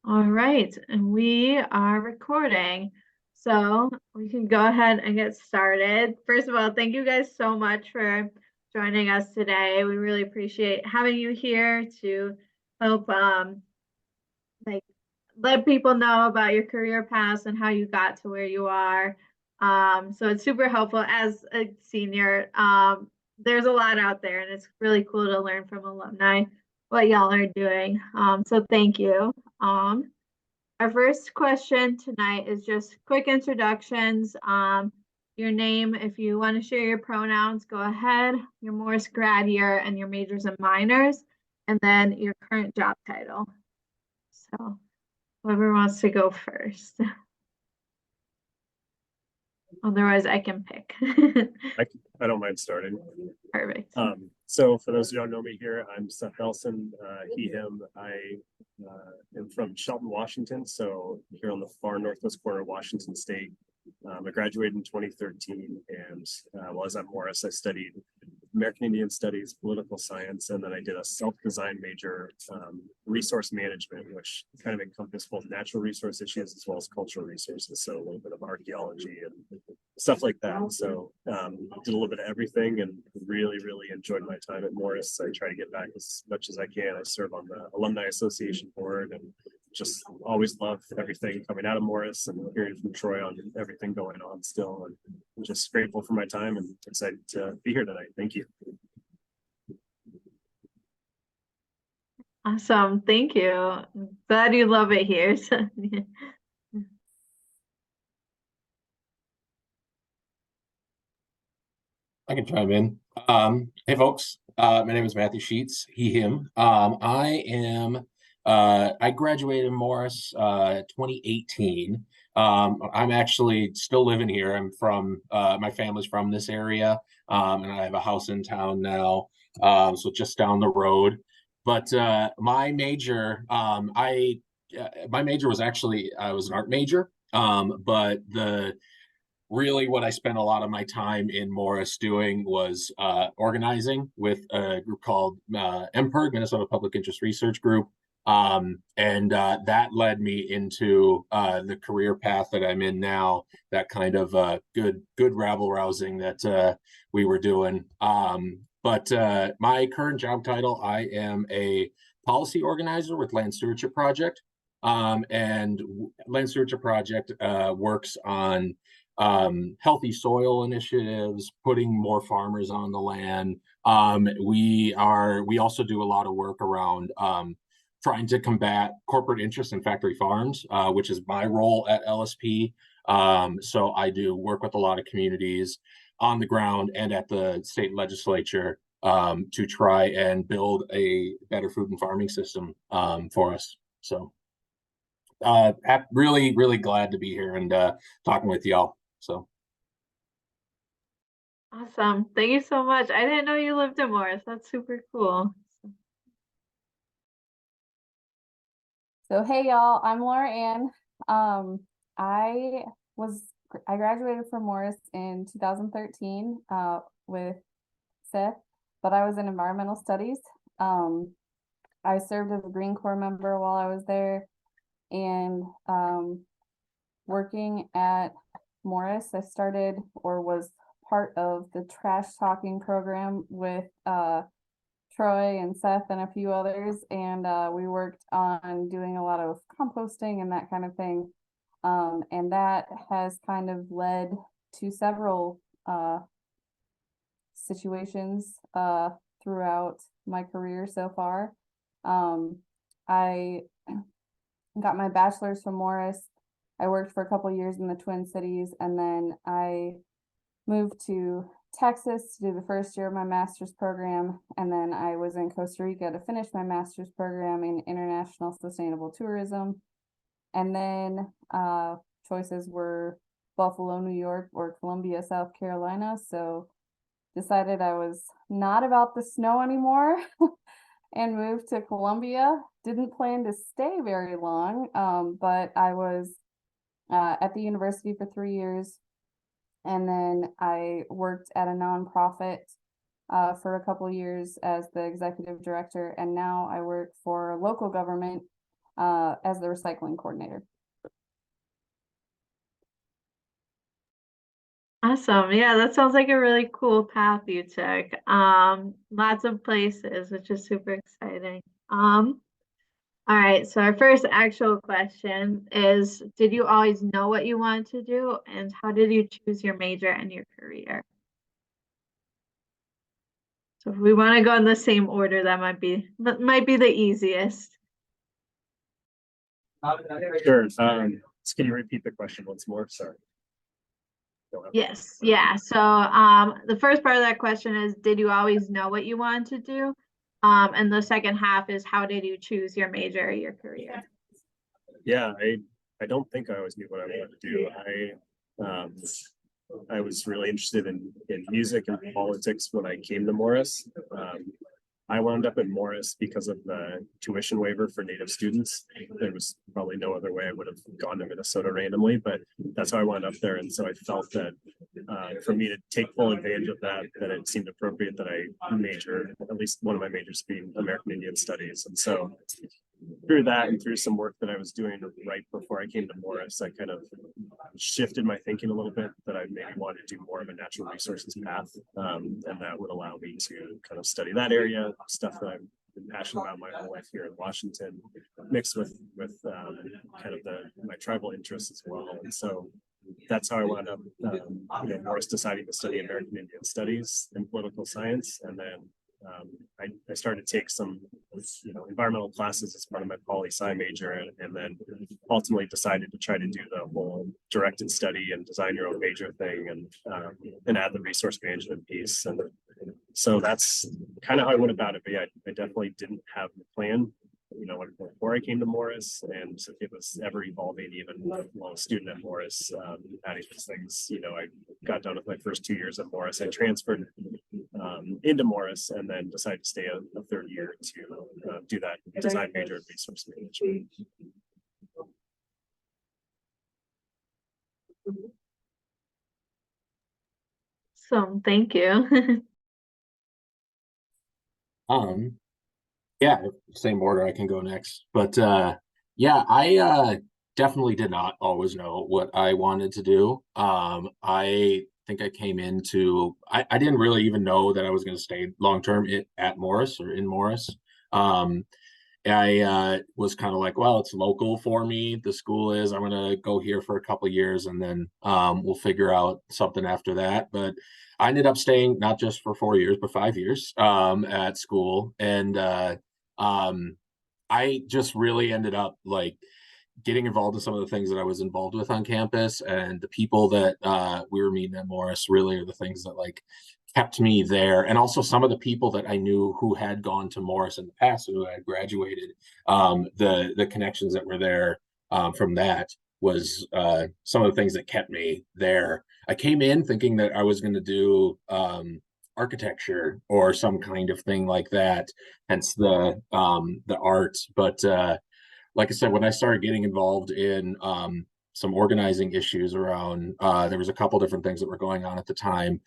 All right, and we are recording. So we can go ahead and get started. First of all, thank you guys so much for joining us today. We really appreciate having you here to help like let people know about your career paths and how you got to where you are. So it's super helpful as a senior. There's a lot out there, and it's really cool to learn from alumni what y'all are doing. So thank you. Our first question tonight is just quick introductions. Your name, if you want to share your pronouns, go ahead. Your Morris grad year and your majors and minors, and then your current job title. So whoever wants to go first. Otherwise, I can pick. I don't mind starting. Perfect. So for those who don't know me here, I'm Seth Elsen, he, him. I am from Shelton, Washington, so here on the far northwest corner of Washington State. I graduated in 2013, and while I was at Morris, I studied American Indian Studies, political science, and then I did a self-design major, resource management, which kind of encompassed both natural resource issues as well as cultural resources. So a little bit of archaeology and stuff like that. So did a little bit of everything and really, really enjoyed my time at Morris. I try to get back as much as I can. I serve on the Alumni Association board and just always love everything coming out of Morris and hearing from Troy on everything going on still. And I'm just grateful for my time and excited to be here tonight. Thank you. Awesome. Thank you. Glad you love it here. I can chime in. Hey folks, my name is Matthew Sheets, he, him. I graduated Morris 2018. I'm actually still living here. I'm from, my family's from this area, and I have a house in town now, so just down the road. But my major, my major was actually, I was an art major, but really what I spent a lot of my time in Morris doing was organizing with a group called MPIRG, Minnesota Public Interest Research Group. That led me into the career path that I'm in now, that kind of good rabble rousing that we were doing. But my current job title, I am a policy organizer with Land Stewardship Project. And Land Stewardship Project works on healthy soil initiatives, putting more farmers on the land. We also do a lot of work around trying to combat corporate interests in factory farms, which is my role at LSP. So I do work with a lot of communities on the ground and at the state legislature to try and build a better food and farming system for us. So really, really glad to be here and talking with y'all. So Awesome. Thank you so much. I didn't know you lived in Morris. That's super cool. So hey y'all, I'm Laura Ann. I graduated from Morris in 2013 with Seth, but I was in environmental studies. I served as a Green Corps member while I was there, and working at Morris, I started or was part of the trash talking program with Troy and Seth and a few others, and we worked on doing a lot of composting and that kind of thing. And that has kind of led to several situations throughout my career so far. I got my bachelor's from Morris. I worked for a couple years in the Twin Cities, and then I moved to Texas to do the first year of my master's program, and then I was in Costa Rica to finish my master's program in international sustainable tourism. And then choices were Buffalo, New York, or Columbia, South Carolina. So decided I was not about the snow anymore and moved to Columbia. Didn't plan to stay very long, but I was at the university for 3 years. And then I worked at a nonprofit for a couple of years as the executive director. And now I work for local government as the recycling coordinator. Awesome. Yeah, that sounds like a really cool path you took. Lots of places, which is super exciting. All right, so our first actual question is, did you always know what you wanted to do, and how did you choose your major and your career? So if we want to go in the same order, that might be the easiest. Sure. Can you repeat the question once more? Sorry. Don't have- Yes, yeah. So the first part of that question is, did you always know what you wanted to do? And the second half is, how did you choose your major or your career? Yeah, I don't think I always knew what I wanted to do. I was really interested in music and politics when I came to Morris. I wound up in Morris because of the tuition waiver for Native students. There was probably no other way I would have gone to Minnesota randomly, but that's how I wound up there. And so I felt that for me to take full advantage of that, that it seemed appropriate that I major, at least one of my majors being American Indian Studies. And so through that and through some work that I was doing right before I came to Morris, I kind of shifted my thinking a little bit that I maybe wanted to do more of a natural resources path. And that would allow me to kind of study that area, stuff that I've been passionate about my whole life here in Washington, mixed with kind of my tribal interests as well. And so that's how I wound up, Morris deciding to study American Indian Studies and political science. And then I started to take some, environmental classes as part of my poli-sci major, and then ultimately decided to try to do the whole directed study and design your own major thing, and add the resource management piece. And so that's kind of how I went about it. But yeah, I definitely didn't have the plan, before I came to Morris, and it was ever evolving. Even while I was a student at Morris, adding these things. I got done with my first 2 years at Morris. I transferred into Morris, and then decided to stay a third year to do that design major in resource management. So thank you. Yeah, same order, I can go next. But yeah, I definitely did not always know what I wanted to do. I think I came into I didn't really even know that I was going to stay long term at Morris or in Morris. I was kind of like, well, it's local for me. The school is, I'm going to go here for a couple of years, and then we'll figure out something after that. But I ended up staying not just for 4 years, but 5 years at school. And I just really ended up like getting involved in some of the things that I was involved with on campus, and the people that we were meeting at Morris really are the things that like kept me there. And also some of the people that I knew who had gone to Morris in the past, who had graduated, the connections that were there from that was some of the things that kept me there. I came in thinking that I was going to do architecture or some kind of thing like that, hence the art. But like I said, when I started getting involved in some organizing issues around, there was a couple different things that were going on at the time.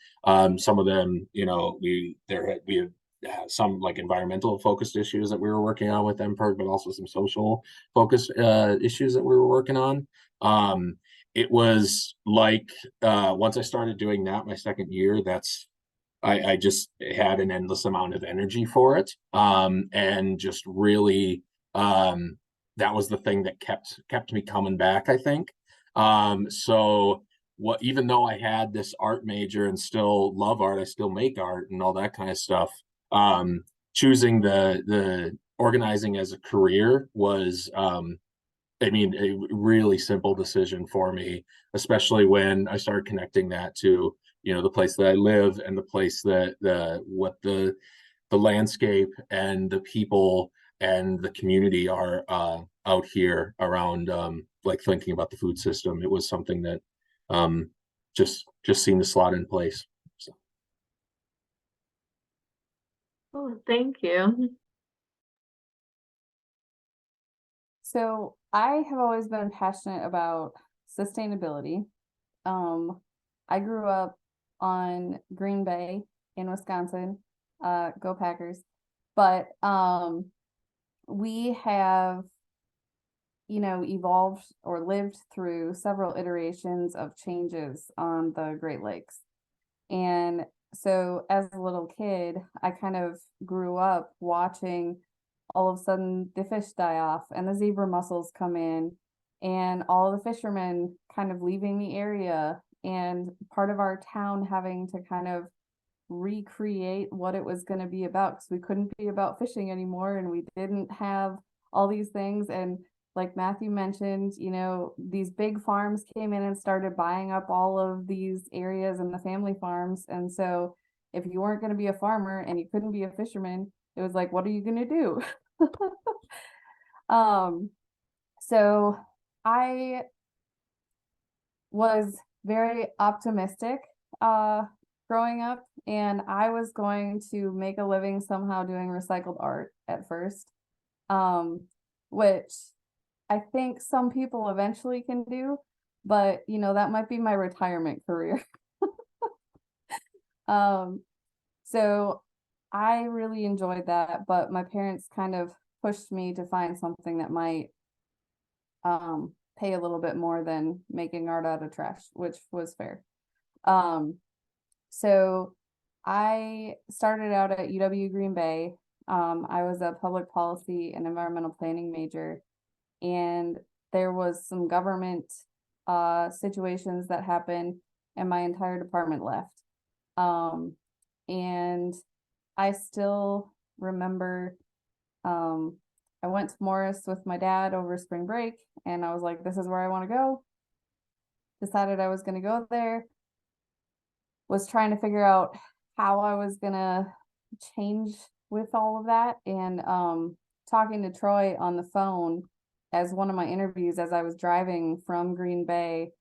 Some of them, we had some like environmental focused issues that we were working on with MPERG, but also some social focused issues that we were working on. It was like once I started doing that my second year, I just had an endless amount of energy for it, and just really that was the thing that kept me coming back, I think. So even though I had this art major and still love art, I still make art and all that kind of stuff. Choosing the organizing as a career was a really simple decision for me, especially when I started connecting that to, the place that I live and the place that the landscape and the people and the community are out here around, like thinking about the food system. It was something that just seemed to slot in place. So. Oh, thank you. So I have always been passionate about sustainability. I grew up on Green Bay in Wisconsin. Go Packers. But we have evolved or lived through several iterations of changes on the Great Lakes. And so as a little kid, I kind of grew up watching all of a sudden the fish die off and the zebra mussels come in and all the fishermen kind of leaving the area and part of our town having to kind of recreate what it was going to be about because we couldn't be about fishing anymore and we didn't have all these things. And like Matthew mentioned, these big farms came in and started buying up all of these areas and the family farms. And so if you weren't going to be a farmer and you couldn't be a fisherman, it was like, what are you going to do? So I was very optimistic growing up, and I was going to make a living somehow doing recycled art at first, which I think some people eventually can do, but that might be my retirement career. So I really enjoyed that, but my parents kind of pushed me to find something that might pay a little bit more than making art out of trash, which was fair. So I started out at UW Green Bay. I was a public policy and environmental planning major, and there was some government situations that happened and my entire department left. And I still remember I went to Morris with my dad over spring break and I was like, this is where I want to go. Decided I was going to go there. Was trying to figure out how I was going to change with all of that. And talking to Troy on the phone as one of my interviews as I was driving from Green Bay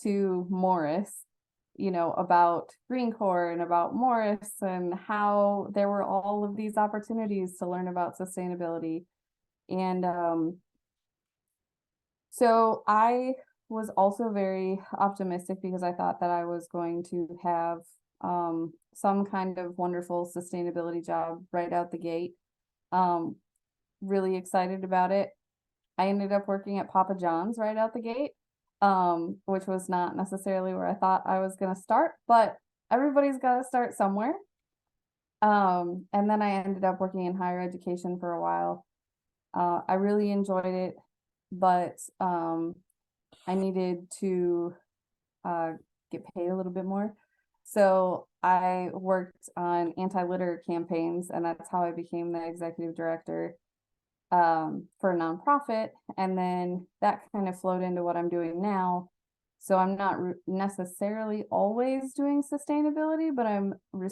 to Morris, about Green Corps and about Morris and how there were all of these opportunities to learn about sustainability. And so I was also very optimistic because I thought that I was going to have some kind of wonderful sustainability job right out the gate. Really excited about it. I ended up working at Papa John's right out the gate, which was not necessarily where I thought I was going to start, but everybody's got to start somewhere. And then I ended up working in higher education for a while. I really enjoyed it, but I needed to get paid a little bit more. So I worked on anti-litter campaigns, and that's how I became the executive director for a nonprofit. And then that kind of flowed into what I'm doing now. So I'm not necessarily always doing sustainability, but I'm the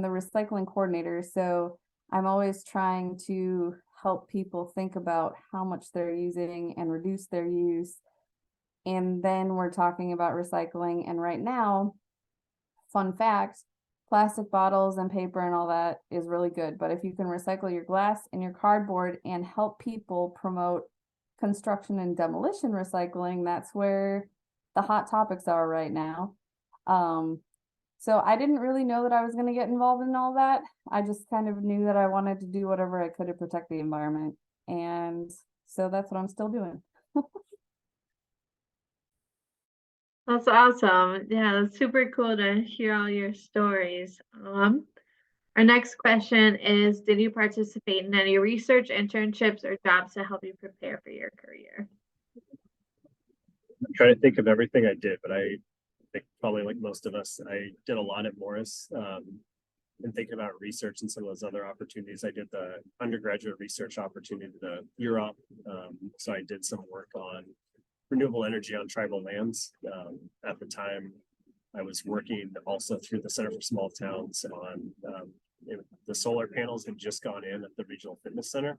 recycling coordinator. So I'm always trying to help people think about how much they're using and reduce their use. And then we're talking about recycling. And right now, fun fact, plastic bottles and paper and all that is really good. But if you can recycle your glass and your cardboard and help people promote construction and demolition recycling, that's where the hot topics are right now. So I didn't really know that I was going to get involved in all that. I just kind of knew that I wanted to do whatever I could to protect the environment. And so that's what I'm still doing. That's awesome. Yeah, that's super cool to hear all your stories. Our next question is, did you participate in any research, internships, or jobs to help you prepare for your career? I'm trying to think of everything I did, but I think probably like most of us, I did a lot at Morris. And thinking about research and some of those other opportunities, I did the undergraduate research opportunity to Europe. So I did some work on renewable energy on tribal lands. At the time, I was working also through the Center for Small Towns on the solar panels had just gone in at the Regional Fitness Center.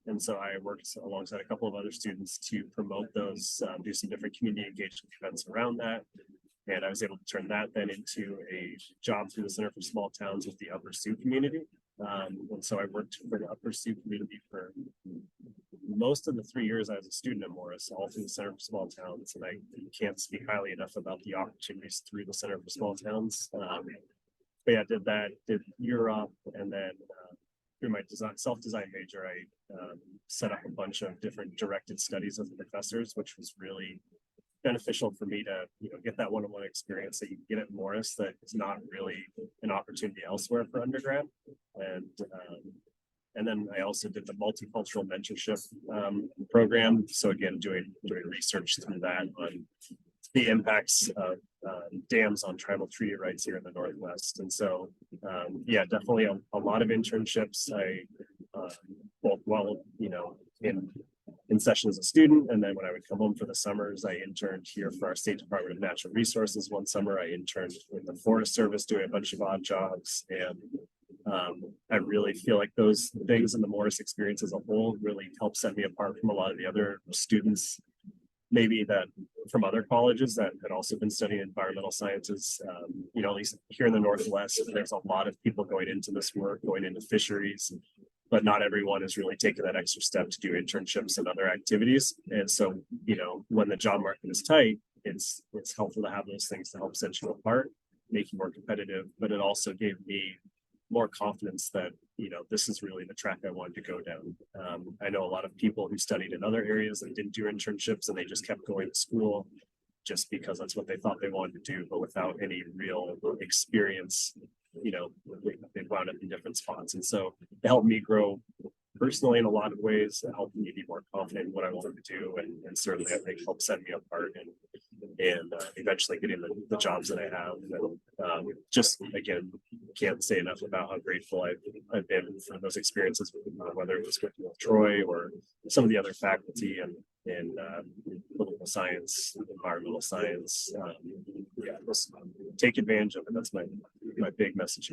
And so I worked alongside a couple of other students to promote those, do some different community engagement events around that. And I was able to turn that then into a job through the Center for Small Towns with the Upper Sioux community. And so I worked for the Upper Sioux community for most of the 3 years I was a student at Morris, all through the Center for Small Towns. And I can't speak highly enough about the opportunities through the Center for Small Towns. But yeah, did Europe, and then through my self-design major, I set up a bunch of different directed studies with professors, which was really beneficial for me to, get that one-on-one experience that you get at Morris that is not really an opportunity elsewhere for undergrad. And then I also did the multicultural mentorship program. So again, doing research through that on the impacts of dams on tribal treaty rights here in the Northwest. And so, yeah, definitely a lot of internships. I both while, in session as a student, and then when I would come home for the summers, I interned here for our State Department of Natural Resources one summer. I interned with the Forest Service doing a bunch of odd jobs, and I really feel like those things in the Morris experience as a whole really help set me apart from a lot of the other students, maybe that from other colleges that had also been studying environmental sciences. At least here in the Northwest, there's a lot of people going into this work, going into fisheries, but not everyone is really taking that extra step to do internships and other activities. And so, when the job market is tight, it's helpful to have those things to help set you apart, make you more competitive. But it also gave me more confidence that, this is really the track I wanted to go down. I know a lot of people who studied in other areas and didn't do internships, and they just kept going to school just because that's what they thought they wanted to do, but without any real experience, they wound up in different spots. And so it helped me grow personally in a lot of ways. It helped me be more confident in what I wanted to do, and certainly I think helped set me apart and eventually getting the jobs that I have. And just again, can't say enough about how grateful I've been for those experiences, whether it was with Troy or some of the other faculty in political science, environmental science. Just take advantage of it. That's my big message.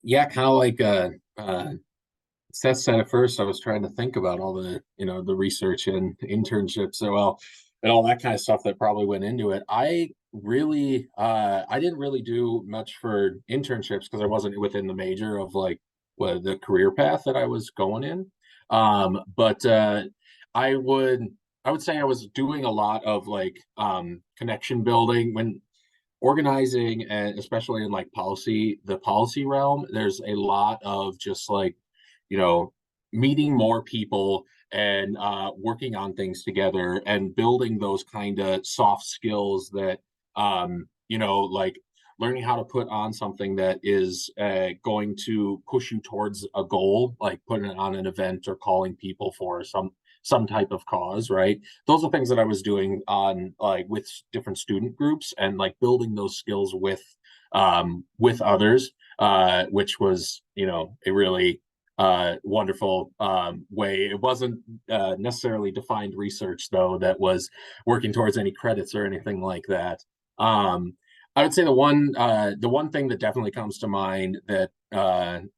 Yeah, kind of like Seth said at first, I was trying to think about all the, the research and internships, and all that kind of stuff that probably went into it. I didn't really do much for internships because I wasn't within the major of like the career path that I was going in. But I would say I was doing a lot of like connection building when organizing, and especially in like the policy realm. There's a lot of just like, meeting more people and working on things together and building those kind of soft skills that like learning how to put on something that is going to push you towards a goal, like putting it on an event or calling people for some type of cause, right? Those are things that I was doing on like with different student groups and like building those skills with others, which was, a really wonderful way. It wasn't necessarily defined research though that was working towards any credits or anything like that. I would say the one thing that definitely comes to mind that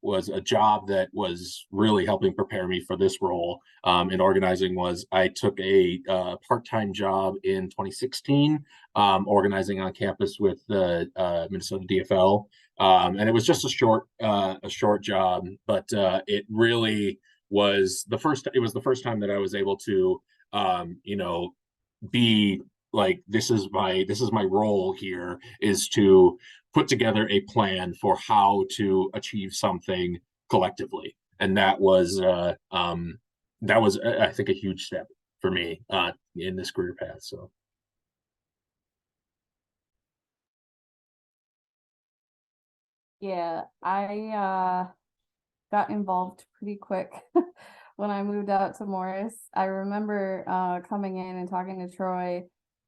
was a job that was really helping prepare me for this role in organizing was I took a part-time job in 2016 organizing on campus with the Minnesota DFL. And it was just a short job, but it really was it was the first time that I was able to be like, this is my role here, is to put together a plan for how to achieve something collectively. And that was I think a huge step for me in this career path. So Yeah, I got involved pretty quick when I moved out to Morris. I remember coming in and talking to Troy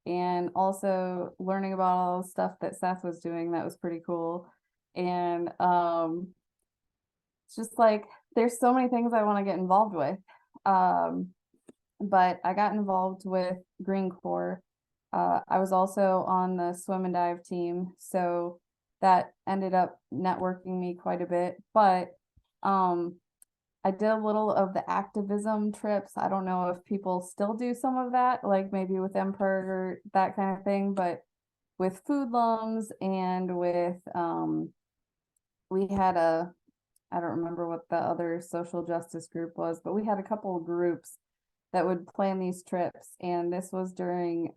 and also learning about all the stuff that Seth was doing. That was pretty cool. And it's just like there's so many things I want to get involved with. But I got involved with Green Corps. I was also on the swim and dive team, so that ended up networking me quite a bit. But I did a little of the activism trips. I don't know if people still do some of that, like maybe with MPERG or that kind of thing, but with food lungs and with we had I don't remember what the other social justice group was, but we had a couple of groups that would plan these trips, and this was during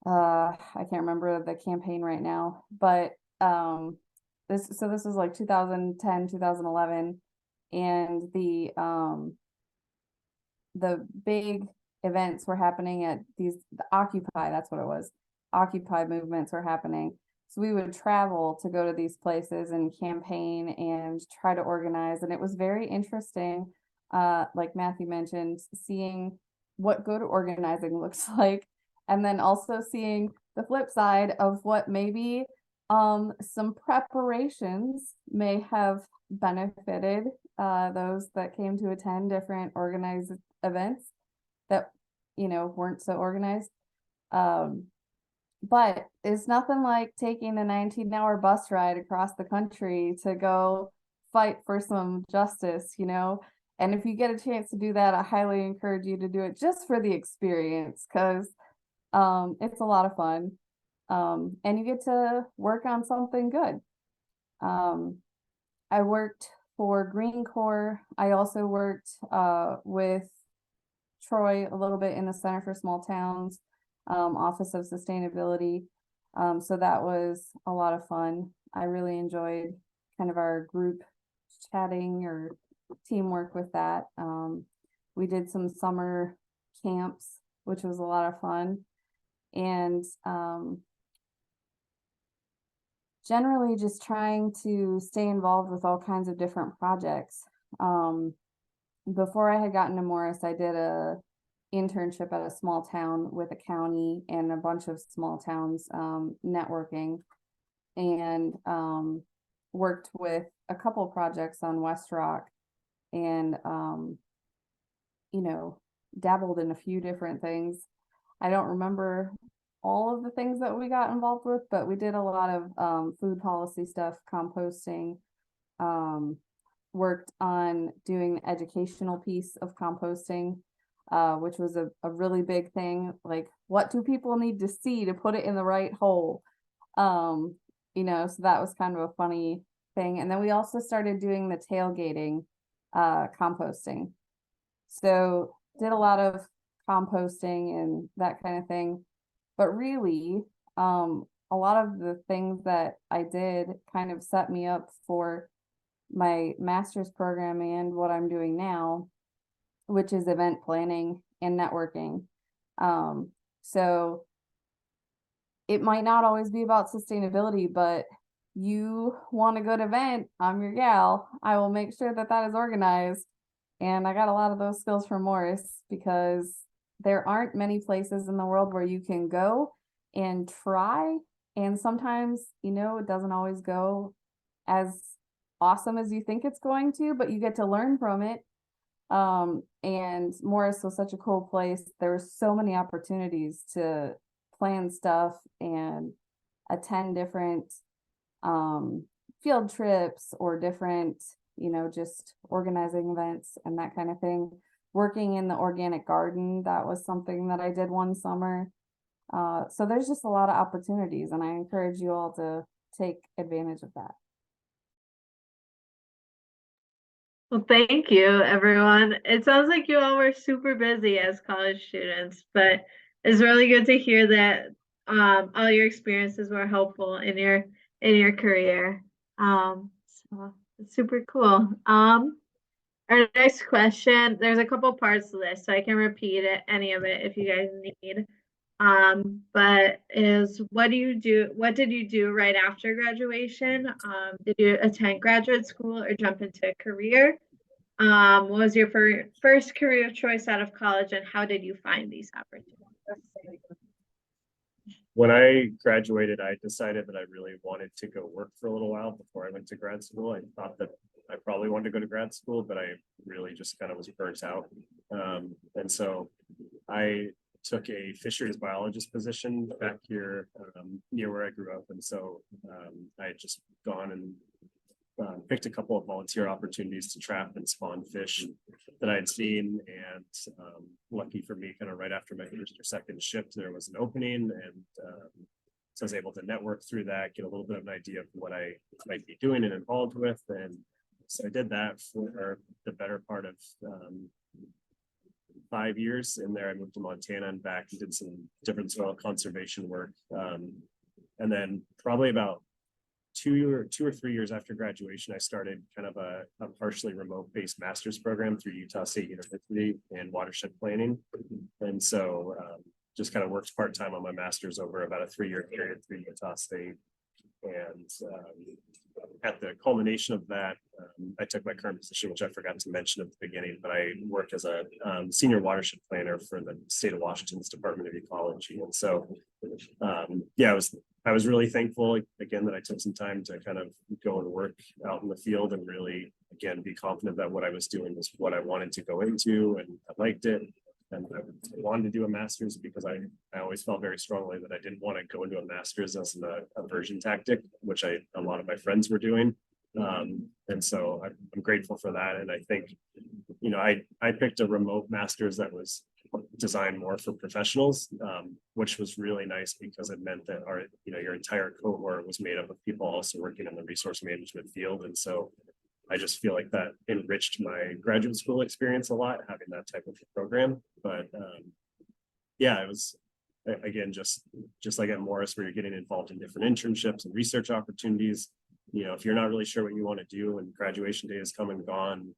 I can't remember the campaign right now, but this was like 2010, 2011, and the big events were happening at the Occupy, that's what it was. Occupy movements were happening. So we would travel to go to these places and campaign and try to organize. And it was very interesting, like Matthew mentioned, seeing what good organizing looks like. And then also seeing the flip side of what maybe some preparations may have benefited those that came to attend different organized events that weren't so organized. But it's nothing like taking a 19-hour bus ride across the country to go fight for some justice, and if you get a chance to do that, I highly encourage you to do it just for the experience, because it's a lot of fun, and you get to work on something good. I worked for Green Corps. I also worked with Troy a little bit in the Center for Small Towns, Office of Sustainability. So that was a lot of fun. I really enjoyed kind of our group chatting or teamwork with that. We did some summer camps, which was a lot of fun. And generally just trying to stay involved with all kinds of different projects. Before I had gotten to Morris, I did a internship at a small town with a county and a bunch of small towns, networking, and worked with a couple projects on West Rock, and dabbled in a few different things. I don't remember all of the things that we got involved with, but we did a lot of food policy stuff, composting, worked on doing the educational piece of composting, which was a really big thing. Like, what do people need to see to put it in the right hole? So that was kind of a funny thing. And then we also started doing the tailgating composting. So did a lot of composting and that kind of thing. But really, a lot of the things that I did kind of set me up for my master's program and what I'm doing now, which is event planning and networking. So it might not always be about sustainability, but you want a good event, I'm your gal. I will make sure that that is organized. And I got a lot of those skills from Morris, because there aren't many places in the world where you can go and try. And sometimes, it doesn't always go as awesome as you think it's going to, but you get to learn from it. And Morris was such a cool place. There were so many opportunities to plan stuff and attend different field trips or different, just organizing events and that kind of thing. Working in the organic garden, that was something that I did one summer. So there's just a lot of opportunities, and I encourage you all to take advantage of that. Well, thank you, everyone. It sounds like you all were super busy as college students, but it's really good to hear that all your experiences were helpful in your career. So it's super cool. Our next question, there's a couple parts to this, so I can repeat any of it if you guys need. But what did you do right after graduation? Did you attend graduate school or jump into a career? What was your first career choice out of college, and how did you find these opportunities? When I graduated, I decided that I really wanted to go work for a little while before I went to grad school. I thought that I probably wanted to go to grad school, but I really just kind of was burnt out. And so I took a fisheries biologist position back here near where I grew up. And so I had just gone and picked a couple of volunteer opportunities to trap and spawn fish that I had seen. And lucky for me, kind of right after my first or second shift, there was an opening. And so I was able to network through that, get a little bit of an idea of what I might be doing and involved with. And so I did that for the better part of 5 years. In there, I moved to Montana and back and did some different soil conservation work. And then probably about 2 or 3 years after graduation, I started kind of a partially remote-based master's program through Utah State University in watershed planning. And so just kind of worked part-time on my master's over about a 3-year period through Utah State. And at the culmination of that, I took my current position, which I forgot to mention at the beginning, but I work as a senior watershed planner for the state of Washington's Department of Ecology. And so, yeah, I was really thankful again that I took some time to kind of go and work out in the field and really, again, be confident that what I was doing was what I wanted to go into, and I liked it. And I wanted to do a master's because I always felt very strongly that I didn't want to go into a master's as an aversion tactic, which a lot of my friends were doing. And so I'm grateful for that. And I think, you know, I picked a remote master's that was designed more for professionals, which was really nice because it meant that your entire cohort was made up of people also working in the resource management field. And so I just feel like that enriched my graduate school experience a lot, having that type of program. But yeah, it was, again, just like at Morris, where you're getting involved in different internships and research opportunities. You know, if you're not really sure what you want to do and graduation day has come and gone,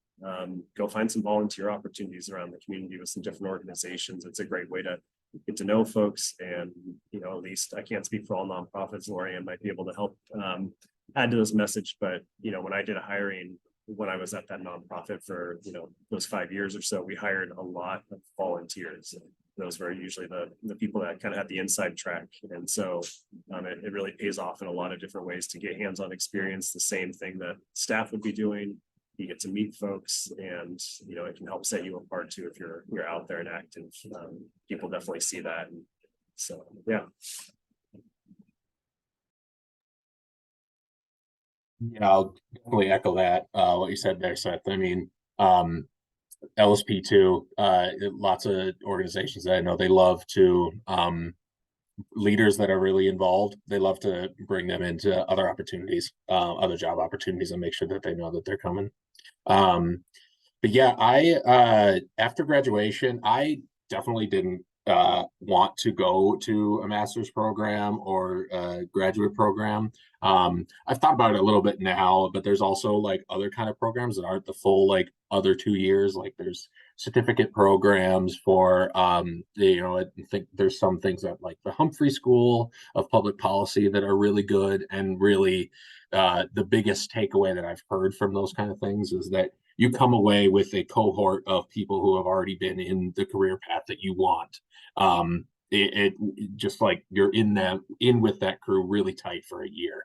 go find some volunteer opportunities around the community with some different organizations. It's a great way to get to know folks. And, you know, at least I can't speak for all nonprofits. Lorianne might be able to help add to this message. But, you know, when I did a hiring, when I was at that nonprofit for, you know, those 5 years or so, we hired a lot of volunteers. Those were usually the people that kind of had the inside track. And so it really pays off in a lot of different ways to get hands-on experience, the same thing that staff would be doing. You get to meet folks, and, you know, it can help set you apart too if you're out there and active. People definitely see that. And so, yeah. Yeah, I'll definitely echo that, what you said there, Seth. I mean, LSP too, lots of organizations that I know, they love to, leaders that are really involved, they love to bring them into other opportunities, other job opportunities, and make sure that they know that they're coming. But yeah, after graduation, I definitely didn't want to go to a master's program or a graduate program. I've thought about it a little bit now, but there's also like other kind of programs that aren't the full like other 2 years. Like there's certificate programs for you know, I think there's some things that like the Humphrey School of Public Policy that are really good. And really the biggest takeaway that I've heard from those kind of things is that you come away with a cohort of people who have already been in the career path that you want. It just like you're in with that crew really tight for a year.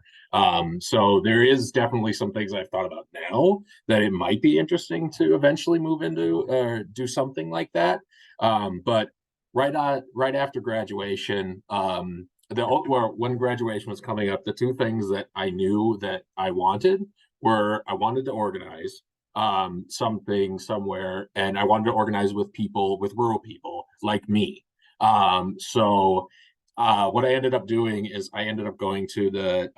So there is definitely some things I've thought about now that it might be interesting to eventually move into or do something like that. But right after graduation, when graduation was coming up, the two things that I knew that I wanted were I wanted to organize something somewhere, and I wanted to organize with people, with rural people like me. So what I ended up doing is I ended up going to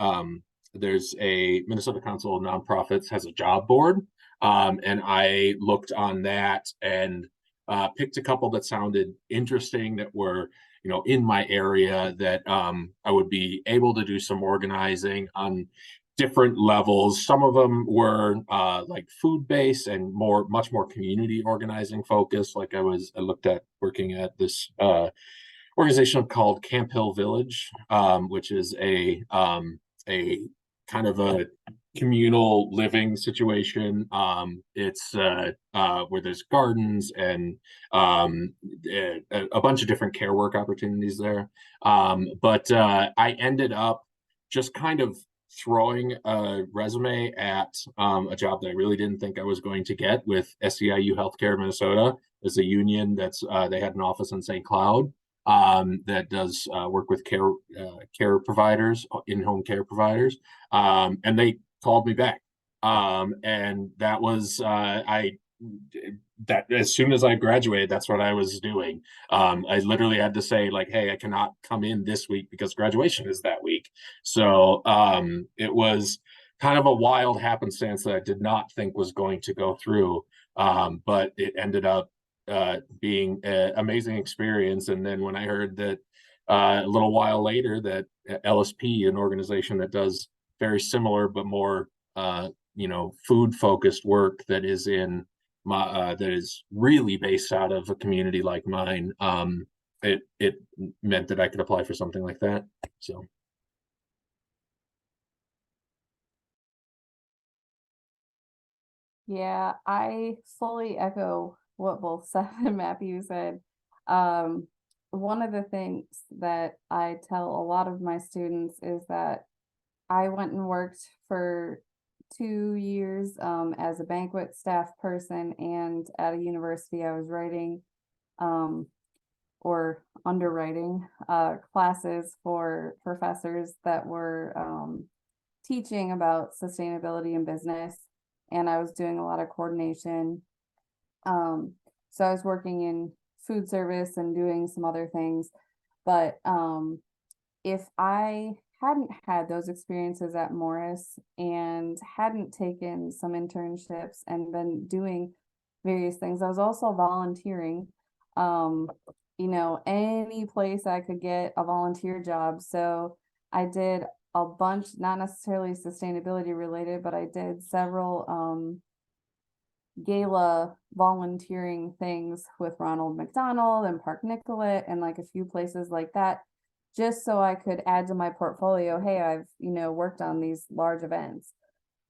there's a Minnesota Council of Nonprofits has a job board. And I looked on that and picked a couple that sounded interesting, that were, you know, in my area, that I would be able to do some organizing on different levels. Some of them were like food-based and much more community organizing focused. Like I looked at working at this organization called Camp Hill Village, which is a kind of a communal living situation. It's where there's gardens and a bunch of different care work opportunities there. But I ended up just kind of throwing a resume at a job that I really didn't think I was going to get with SEIU Healthcare Minnesota. As a union that's they had an office in St. Cloud that does work with care providers, in-home care providers, and they called me back, and that was that as soon as I graduated, that's what I was doing. I literally had to say like, hey, I cannot come in this week because graduation is that week. So it was kind of a wild happenstance that I did not think was going to go through, but it ended up being an amazing experience. And then when I heard that a little while later that LSP, an organization that does very similar but more food focused work that is in that is really based out of a community like mine, it meant that I could apply for something like that. So. Yeah, I fully echo what both Seth and Matthew said. Um, one of the things that I tell a lot of my students is that I went and worked for 2 years as a banquet staff person, and at a university I was writing or underwriting classes for professors that were teaching about sustainability in business, and I was doing a lot of coordination. So I was working in food service and doing some other things, but if I hadn't had those experiences at Morris and hadn't taken some internships and been doing various things, I was also volunteering, any place I could get a volunteer job. So I did a bunch, not necessarily sustainability related, but I did several gala volunteering things with Ronald McDonald and Park Nicollet and like a few places like that, just so I could add to my portfolio, hey, I've worked on these large events.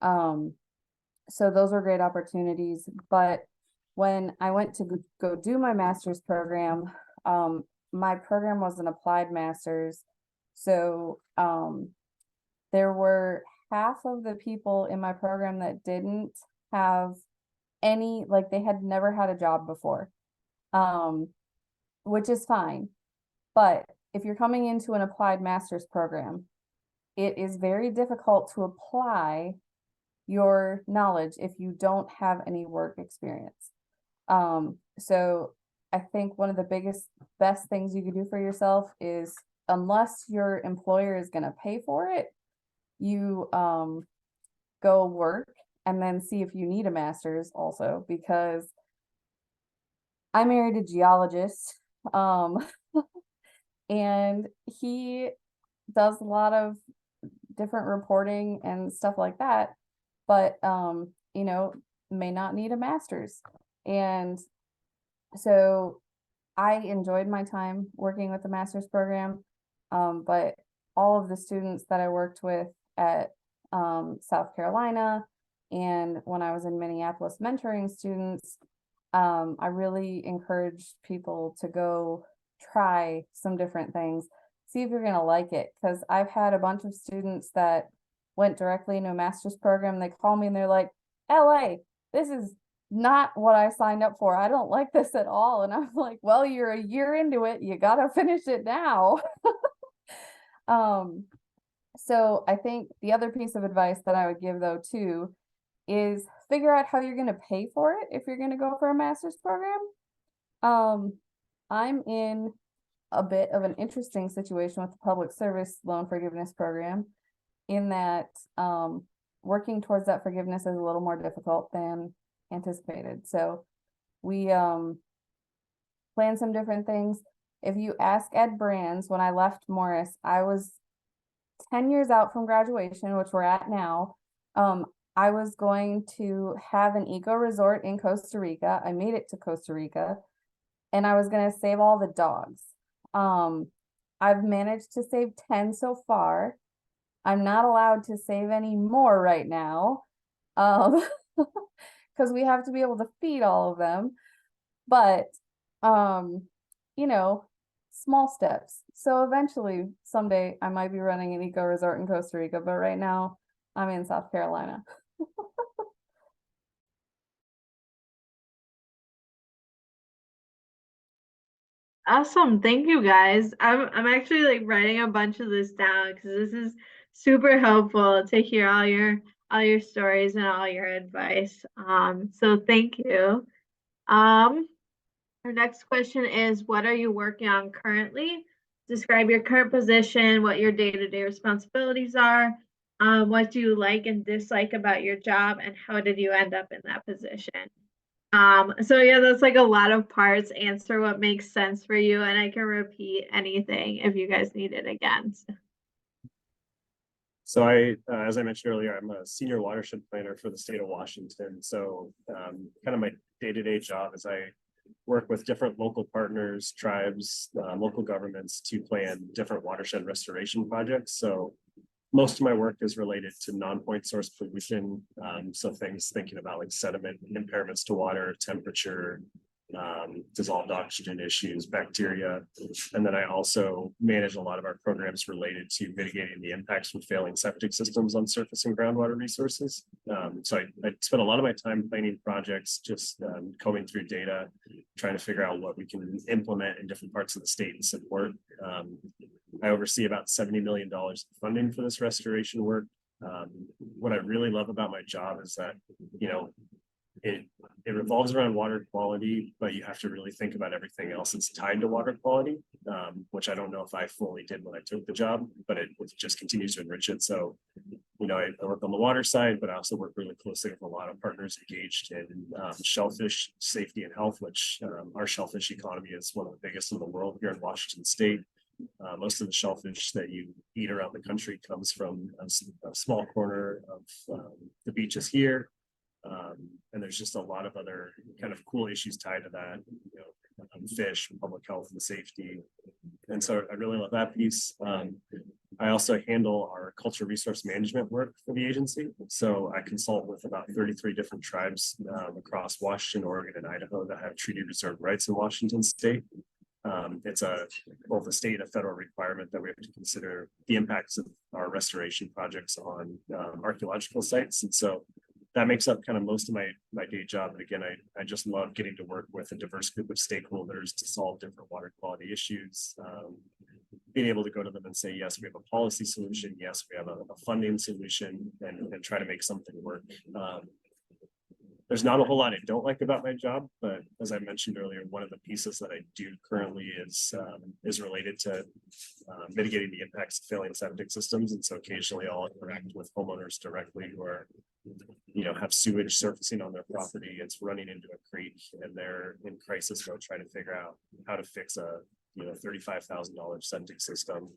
So those were great opportunities. But when I went to go do my master's program, my program was an applied master's. So there were half of the people in my program that didn't have any, like they had never had a job before, which is fine. But if you're coming into an applied master's program, it is very difficult to apply your knowledge if you don't have any work experience. So I think one of the best things you can do for yourself is, unless your employer is going to pay for it, you go work and then see if you need a master's also, because I married a geologist, and he does a lot of different reporting and stuff like that, but may not need a master's. And so I enjoyed my time working with the master's program, but all of the students that I worked with at South Carolina and when I was in Minneapolis mentoring students, I really encourage people to go try some different things, see if you're going to like it. Because I've had a bunch of students that went directly into a master's program. They call me and they're like, LA, this is not what I signed up for. I don't like this at all. And I'm like, well, you're a year into it. You got to finish it now. So I think the other piece of advice that I would give though too is figure out how you're going to pay for it if you're going to go for a master's program. I'm in a bit of an interesting situation with the public service loan forgiveness program, in that working towards that forgiveness is a little more difficult than anticipated. So we plan some different things. If you ask Ed Brands, when I left Morris, I was 10 years out from graduation, which we're at now. I was going to have an eco resort in Costa Rica. I made it to Costa Rica, and I was going to save all the dogs. I've managed to save 10 so far. I'm not allowed to save any more right now, because we have to be able to feed all of them. But, small steps. So eventually, someday, I might be running an eco resort in Costa Rica, but right now, I'm in South Carolina. Awesome. Thank you guys. I'm actually like writing a bunch of this down because this is super helpful to hear all your stories and all your advice. So thank you. Our next question is, what are you working on currently? Describe your current position, what your day-to-day responsibilities are. What do you like and dislike about your job, and how did you end up in that position? So yeah, that's like a lot of parts. Answer what makes sense for you, and I can repeat anything if you guys need it again. So as I mentioned earlier, I'm a senior watershed planner for the state of Washington. So kind of my day-to-day job is I work with different local partners, tribes, local governments to plan different watershed restoration projects. So most of my work is related to non-point source pollution. So things thinking about like sediment impairments to water, temperature, dissolved oxygen issues, bacteria. And then I also manage a lot of our programs related to mitigating the impacts from failing septic systems on surface and groundwater resources. So I spend a lot of my time planning projects, just combing through data, trying to figure out what we can implement in different parts of the state and support. I oversee about $70 million of funding for this restoration work. What I really love about my job is that, you know, it revolves around water quality, but you have to really think about everything else that's tied to water quality, which I don't know if I fully did when I took the job, but it just continues to enrich it. So, you know, I work on the water side, but I also work really closely with a lot of partners engaged in shellfish safety and health, which our shellfish economy is one of the biggest in the world here in Washington State. Most of the shellfish that you eat around the country comes from a small corner of the beaches here. And there's just a lot of other kind of cool issues tied to that, you know, fish, public health and safety. And so I really love that piece. I also handle our cultural resource management work for the agency. So I consult with about 33 different tribes across Washington, Oregon, and Idaho that have treaty reserve rights in Washington State. It's both a state and a federal requirement that we have to consider the impacts of our restoration projects on archaeological sites. And so that makes up kind of most of my day job. And again, I just love getting to work with a diverse group of stakeholders to solve different water quality issues. Being able to go to them and say, yes, we have a policy solution. Yes, we have a funding solution, and try to make something work. There's not a whole lot I don't like about my job, but as I mentioned earlier, one of the pieces that I do currently is related to mitigating the impacts of failing septic systems. And so occasionally I'll interact with homeowners directly who are, you know, have sewage surfacing on their property. It's running into a creek and they're in crisis mode trying to figure out how to fix a, you know, $35,000 septic system,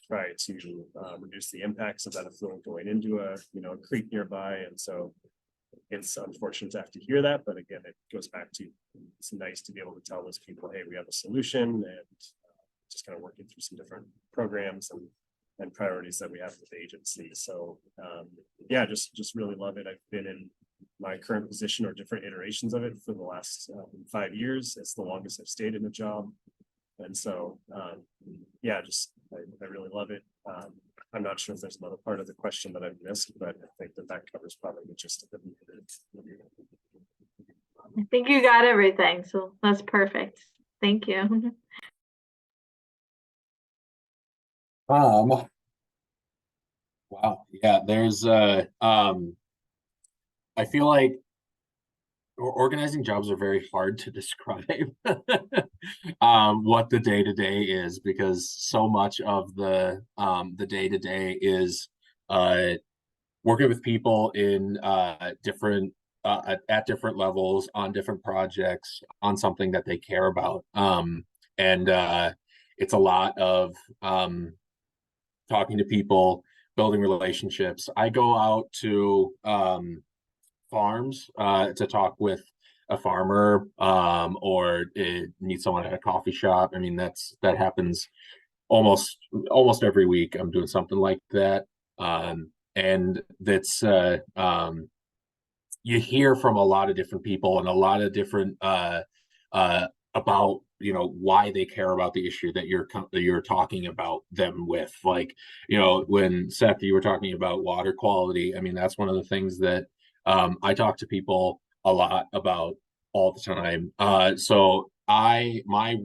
try to reduce the impacts of that effluent going into a, you know, a creek nearby. And so it's unfortunate to have to hear that, but again, it goes back to, it's nice to be able to tell those people, hey, we have a solution, and just kind of working through some different programs and priorities that we have with the agency. So yeah, just really love it. I've been in my current position or different iterations of it for the last 5 years. It's the longest I've stayed in a job. And so yeah, just I really love it. I'm not sure if there's another part of the question that I've missed, but I think that covers probably the gist of it. I think you got everything, so that's perfect. Thank you. Wow, yeah, there's I feel like organizing jobs are very hard to describe what the day-to-day is, because so much of the day-to-day is working with people in different at different levels on different projects on something that they care about. And it's a lot of talking to people, building relationships. I go out to farms to talk with a farmer or meet someone at a coffee shop. I mean, that happens almost every week. I'm doing something like that. And that's you hear from a lot of different people and a lot of different about, you know, why they care about the issue that you're talking about them with. Like, you know, when Seth, you were talking about water quality, I mean, that's one of the things that I talk to people a lot about all the time. So my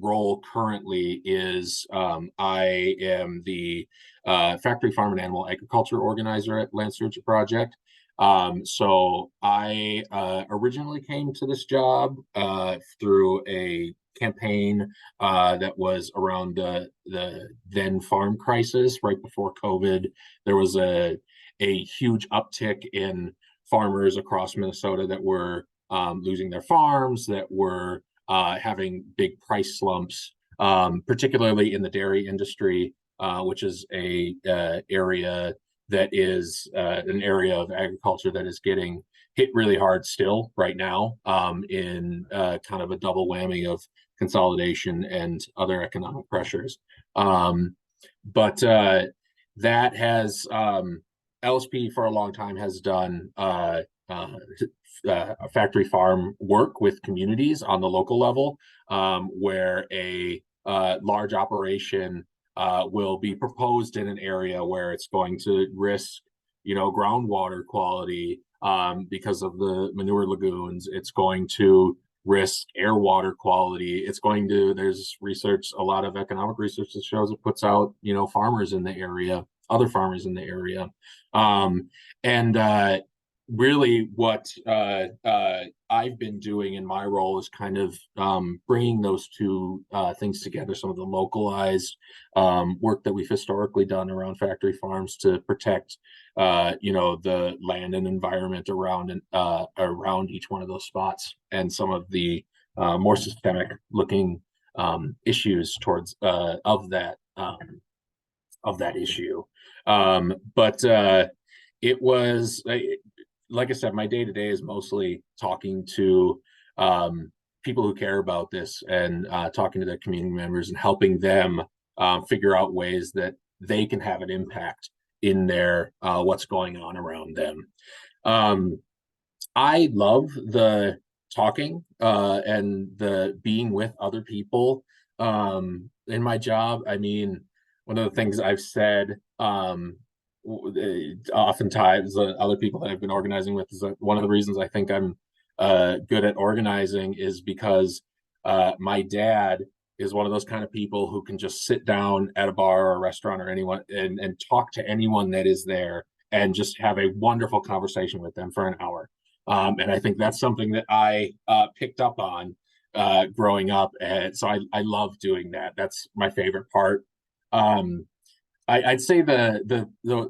role currently is I am the factory farm and animal agriculture organizer at Land Stewardship Project. So I originally came to this job through a campaign that was around the then farm crisis right before COVID. There was a huge uptick in farmers across Minnesota that were losing their farms, that were having big price slumps, particularly in the dairy industry, which is a area that is an area of agriculture that is getting hit really hard still right now, in kind of a double whammy of consolidation and other economic pressures. But that has LSP for a long time has done factory farm work with communities on the local level, where a large operation will be proposed in an area where it's going to risk, groundwater quality because of the manure lagoons. It's going to risk air water quality. There's research, a lot of economic research that shows it puts out, farmers in the area, other farmers in the area. And really what I've been doing in my role is kind of bringing those two things together, some of the localized work that we've historically done around factory farms to protect the land and environment around each one of those spots, and some of the more systemic looking issues towards of that issue. But it was, like I said, my day-to-day is mostly talking to people who care about this, and talking to their community members and helping them figure out ways that they can have an impact in their what's going on around them. I love the talking and the being with other people in my job. I mean, one of the things I've said oftentimes, other people that I've been organizing with, is that one of the reasons I think I'm good at organizing is because my dad is one of those kind of people who can just sit down at a bar or a restaurant or anyone and talk to anyone that is there and just have a wonderful conversation with them for an hour. And I think that's something that I picked up on growing up. And so I love doing that. That's my favorite part. I'd say the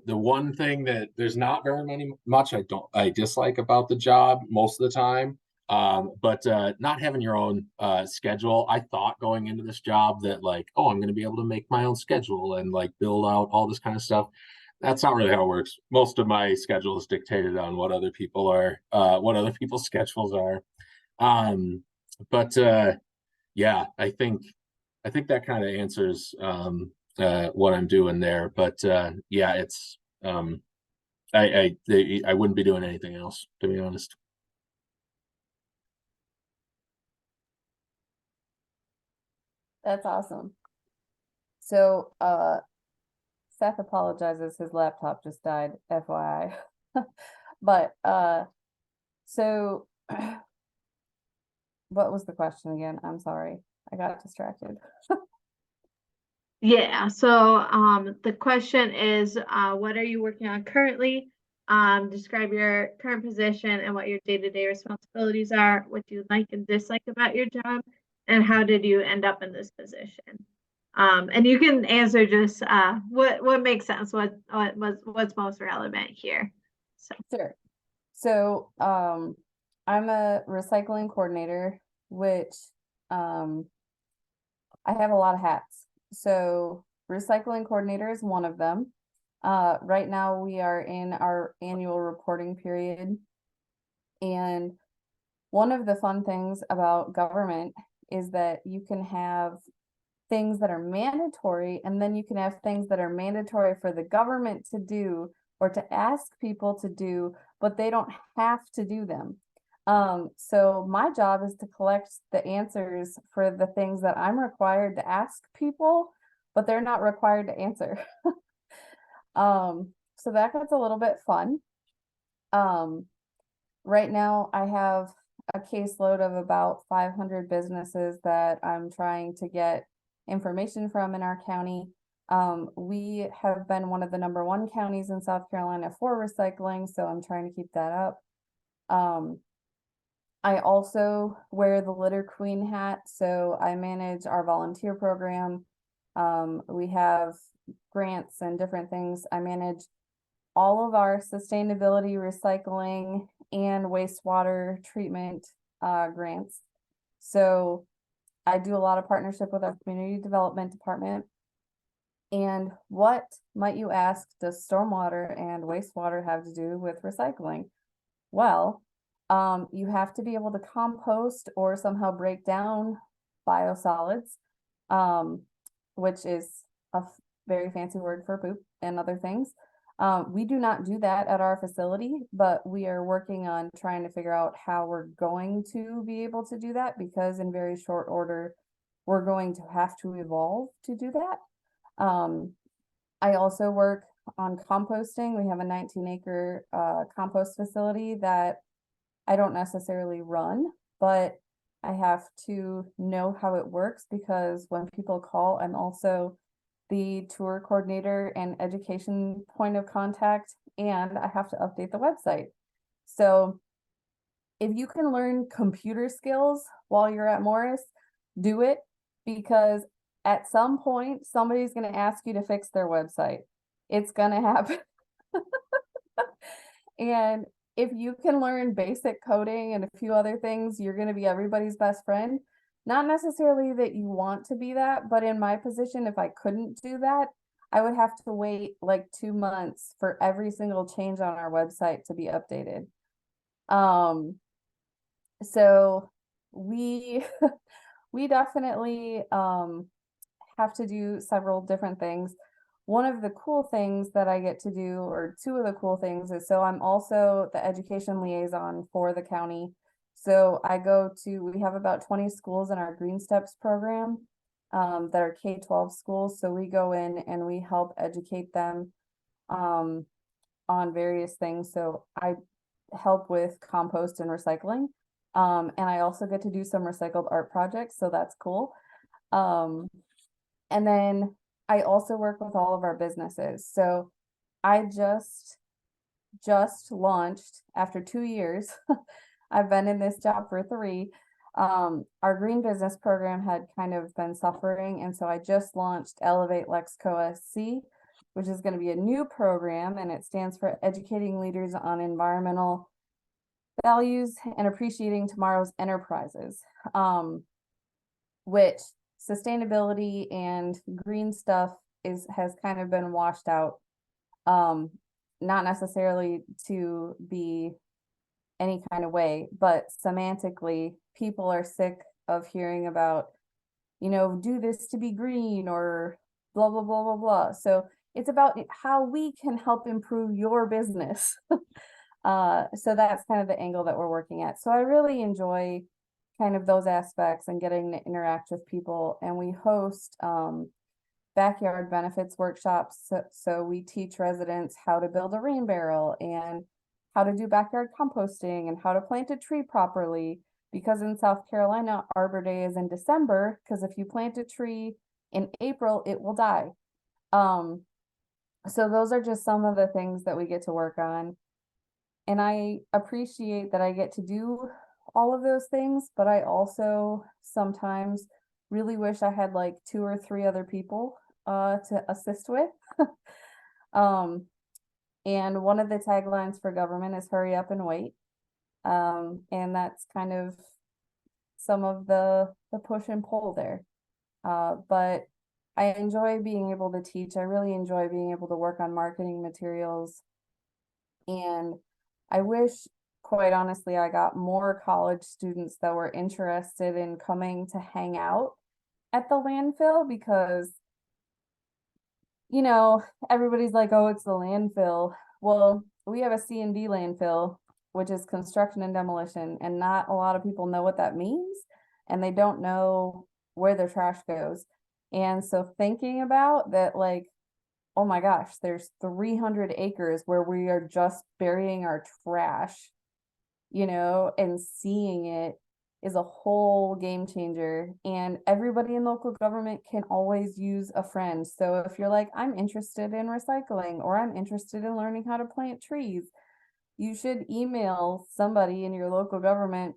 one thing that there's not very much I dislike about the job most of the time, but not having your own schedule. I thought going into this job that I'm going to be able to make my own schedule and build out all this kind of stuff. That's not really how it works. Most of my schedule is dictated on what other people's schedules are. But yeah, I think that kind of answers what I'm doing there. But yeah, it's I wouldn't be doing anything else, to be honest. That's awesome. So Seth apologizes, his laptop just died, FYI. But so what was the question again? I'm sorry, I got distracted. Yeah, so the question is, what are you working on currently? Describe your current position and what your day-to-day responsibilities are, what you like and dislike about your job, and how did you end up in this position? And you can answer just what makes sense, what's most relevant here. So Sure. So I'm a recycling coordinator, which I have a lot of hats. So recycling coordinator is one of them. Right now we are in our annual reporting period. And one of the fun things about government is that you can have things that are mandatory, and then you can have things that are mandatory for the government to do or to ask people to do, but they don't have to do them. So my job is to collect the answers for the things that I'm required to ask people, but they're not required to answer. So that gets a little bit fun. Right now I have a caseload of about 500 businesses that I'm trying to get information from in our county. We have been one of the #1 counties in South Carolina for recycling, so I'm trying to keep that up. I also wear the litter queen hat, so I manage our volunteer program. We have grants and different things. I manage all of our sustainability, recycling, and wastewater treatment grants. So I do a lot of partnership with our community development department. And what, might you ask, does stormwater and wastewater have to do with recycling? Well, you have to be able to compost or somehow break down biosolids, which is a very fancy word for poop and other things. We do not do that at our facility, but we are working on trying to figure out how we're going to be able to do that, because in very short order, we're going to have to evolve to do that. I also work on composting. We have a 19-acre compost facility that I don't necessarily run, but I have to know how it works, because when people call, I'm also the tour coordinator and education point of contact, and I have to update the website. So if you can learn computer skills while you're at Morris, do it, because at some point somebody's going to ask you to fix their website. It's going to happen. And if you can learn basic coding and a few other things, you're going to be everybody's best friend. Not necessarily that you want to be that, but in my position, if I couldn't do that, I would have to wait like 2 months for every single change on our website to be updated. So we we definitely have to do several different things. One of the cool things that I get to do, or two of the cool things, is so I'm also the education liaison for the county. So we have about 20 schools in our Green Steps program that are K-12 schools. So we go in and we help educate them on various things. So I help with compost and recycling. And I also get to do some recycled art projects. So that's cool. And then I also work with all of our businesses. So I just launched after 2 years. I've been in this job for 3. Our green business program had kind of been suffering. And so I just launched Elevate Lexco SC, which is going to be a new program, and it stands for Educating Leaders on Environmental Values and Appreciating Tomorrow's Enterprises, which sustainability and green stuff has kind of been washed out, not necessarily to be any kind of way, but semantically, people are sick of hearing about, do this to be green or blah, blah, blah, blah, blah. So it's about how we can help improve your business. So that's kind of the angle that we're working at. So I really enjoy kind of those aspects and getting to interact with people. And we host backyard benefits workshops. So we teach residents how to build a rain barrel and how to do backyard composting and how to plant a tree properly. Because in South Carolina, Arbor Day is in December, because if you plant a tree in April, it will die. So those are just some of the things that we get to work on. And I appreciate that I get to do all of those things, but I also sometimes really wish I had like 2 or 3 other people to assist with. And one of the taglines for government is hurry up and wait. And that's kind of some of the push and pull there. But I enjoy being able to teach. I really enjoy being able to work on marketing materials. And I wish, quite honestly, I got more college students that were interested in coming to hang out at the landfill, because, everybody's like, oh, it's the landfill. Well, we have a C&D landfill, which is construction and demolition, and not a lot of people know what that means, and they don't know where their trash goes. And so thinking about that, like, oh my gosh, there's 300 acres where we are just burying our trash, and seeing it is a whole game changer. And everybody in local government can always use a friend. So if you're like, I'm interested in recycling, or I'm interested in learning how to plant trees, you should email somebody in your local government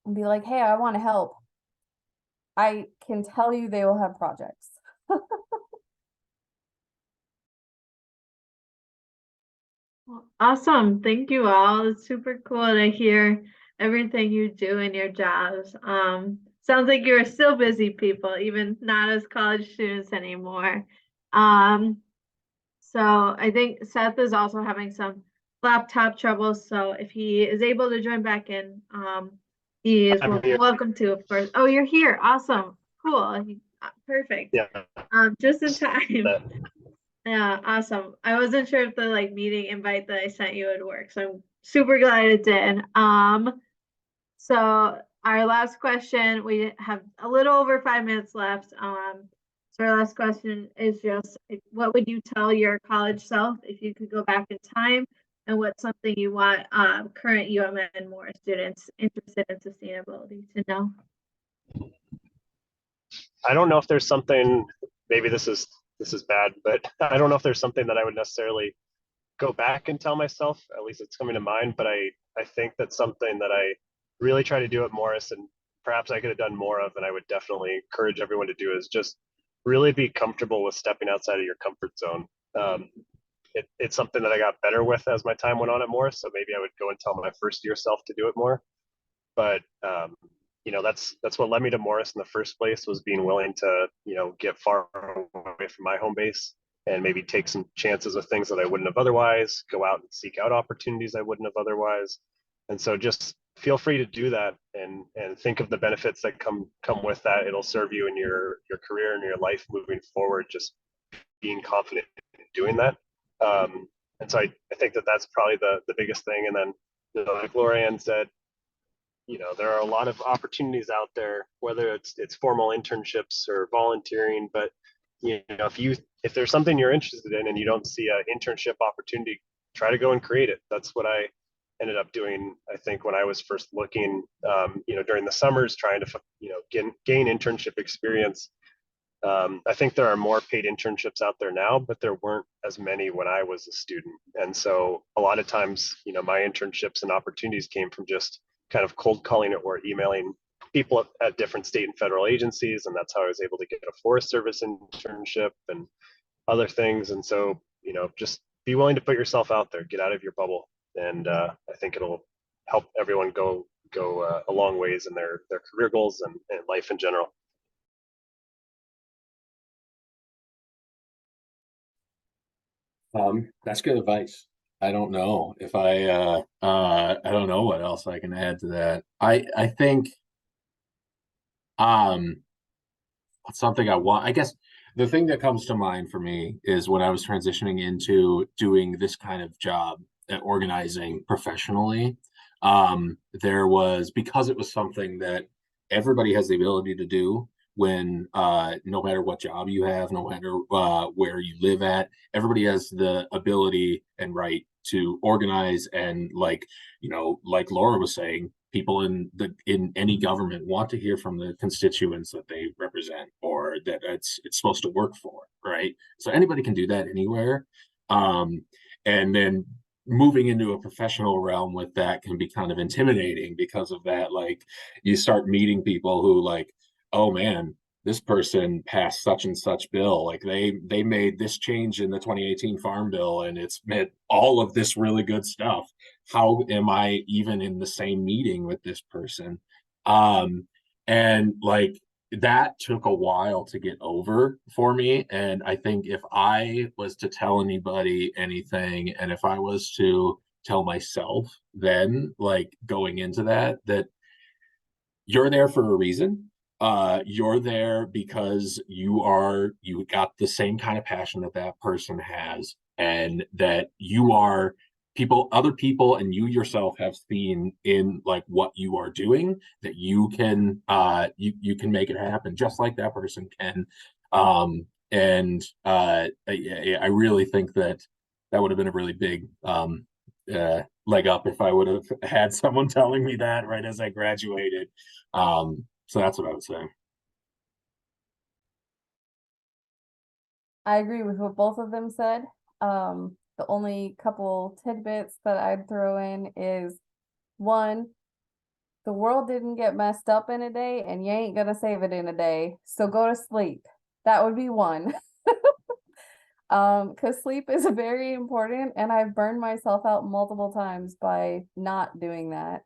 and be like, hey, I want to help. I can tell you they will have projects. Well, Awesome. Thank you all. It's super cool to hear everything you do in your jobs. Sounds like you're still busy people, even not as college students anymore. Um, so I think Seth is also having some laptop trouble. So if he is able to join back in, he is I'm here. welcome to, of course. Oh, you're here. Awesome. Cool. Perfect. Yeah. Just in time. That- Yeah, awesome. I wasn't sure if the like meeting invite that I sent you would work, so I'm super glad it did. So our last question, we have a little over 5 minutes left. So our last question is just, what would you tell your college self if you could go back in time, and what's something you want current UMN more students interested in sustainability to know? I don't know if there's something, maybe this is bad, but I don't know if there's something that I would necessarily go back and tell myself, at least it's coming to mind, but I think that's something that I really try to do at Morris, and perhaps I could have done more of, and I would definitely encourage everyone to do, is just really be comfortable with stepping outside of your comfort zone. It's something that I got better with as my time went on at Morris, so maybe I would go and tell my first year self to do it more. But that's what led me to Morris in the first place, was being willing to get far away from my home base and maybe take some chances with things that I wouldn't have otherwise, go out and seek out opportunities I wouldn't have otherwise. And so just feel free to do that, and think of the benefits that come with that. It'll serve you in your career and your life moving forward, just being confident in doing that. And so I think that that's probably the biggest thing. And then like Lorianne said, there are a lot of opportunities out there, whether it's formal internships or volunteering. But if there's something you're interested in and you don't see an internship opportunity, try to go and create it. That's what I ended up doing, I think, when I was first looking, during the summers, trying to gain internship experience. I think there are more paid internships out there now, but there weren't as many when I was a student. And so a lot of times, my internships and opportunities came from just kind of cold calling it or emailing people at different state and federal agencies. And that's how I was able to get a Forest Service internship and other things. And so, just be willing to put yourself out there, get out of your bubble. And I think it'll help everyone go a long ways in their career goals and life in general. That's good advice. I don't know if I don't know what else I can add to that. I think um something I want, I guess the thing that comes to mind for me is when I was transitioning into doing this kind of job at organizing professionally. There was, because it was something that everybody has the ability to do when no matter what job you have, no matter where you live at, everybody has the ability and right to organize. And like Laura was saying, people in any government want to hear from the constituents that they represent or that it's supposed to work for, right? So anybody can do that anywhere. And then moving into a professional realm with that can be kind of intimidating because of that. Like, you start meeting people who, like, oh man, this person passed such and such bill, like they made this change in the 2018 farm bill and it's meant all of this really good stuff. How am I even in the same meeting with this person? And like, that took a while to get over for me. And I think if I was to tell anybody anything, and if I was to tell myself then, like, going into that you're there for a reason. You're there because you got the same kind of passion that that person has, and that you are other people and you yourself have seen in like what you are doing, that you can you can make it happen just like that person can. I really think that that would have been a really big leg up if I would have had someone telling me that right as I graduated. So that's what I would say. I agree with what both of them said. The only couple tidbits that I'd throw in is, one, the world didn't get messed up in a day, and you ain't gonna save it in a day. So go to sleep. That would be one. because sleep is very important, and I've burned myself out multiple times by not doing that.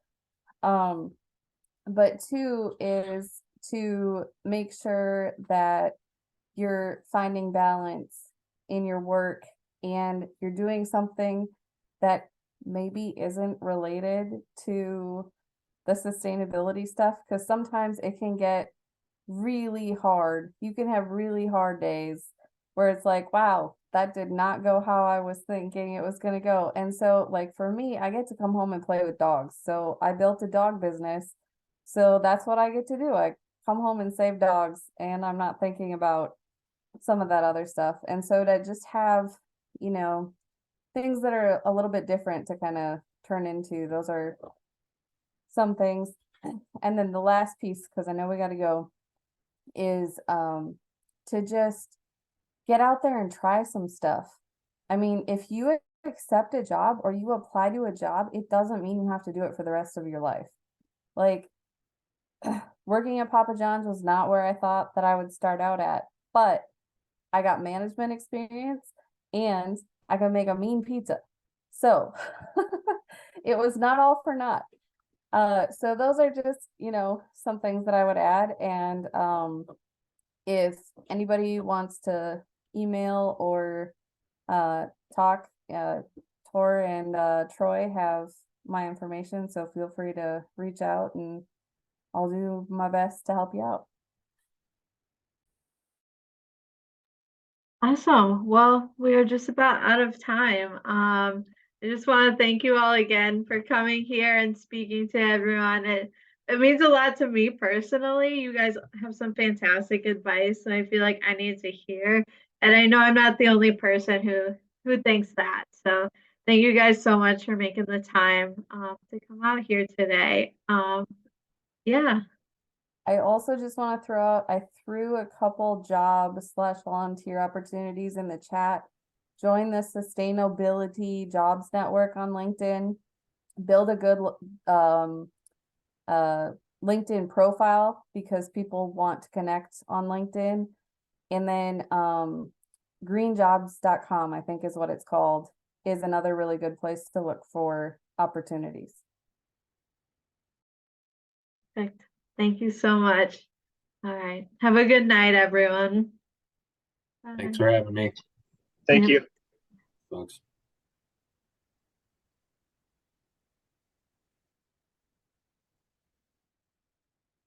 But two is to make sure that you're finding balance in your work and you're doing something that maybe isn't related to the sustainability stuff, because sometimes it can get really hard. You can have really hard days where it's like, wow, that did not go how I was thinking it was going to go. And so, like, for me, I get to come home and play with dogs. So I built a dog business. So that's what I get to do. I come home and save dogs, and I'm not thinking about some of that other stuff. And so to just have, you know, things that are a little bit different to kind of turn into, those are some things. And then the last piece, because I know we got to go, is to just get out there and try some stuff. I mean, if you accept a job or you apply to a job, it doesn't mean you have to do it for the rest of your life. Like, working at Papa John's was not where I thought that I would start out at, but I got management experience and I can make a mean pizza. So it was not all for naught. So those are just, you know, some things that I would add. And if anybody wants to email or talk, Tor and Troy have my information, so feel free to reach out and I'll do my best to help you out. Awesome. Well, we are just about out of time. I just want to thank you all again for coming here and speaking to everyone. It means a lot to me personally. You guys have some fantastic advice, and I feel like I need to hear. And I know I'm not the only person who thinks that. So thank you guys so much for making the time to come out here today. Yeah. I also just want to throw out, I threw a couple job/volunteer opportunities in the chat. Join the Sustainability Jobs Network on LinkedIn. Build a good LinkedIn profile, because people want to connect on LinkedIn. And then greenjobs.com, I think is what it's called, is another really good place to look for opportunities. Perfect. Thank you so much. All right. Have a good night, everyone. Thanks Bye. for having me, Thank Yeah. you. folks.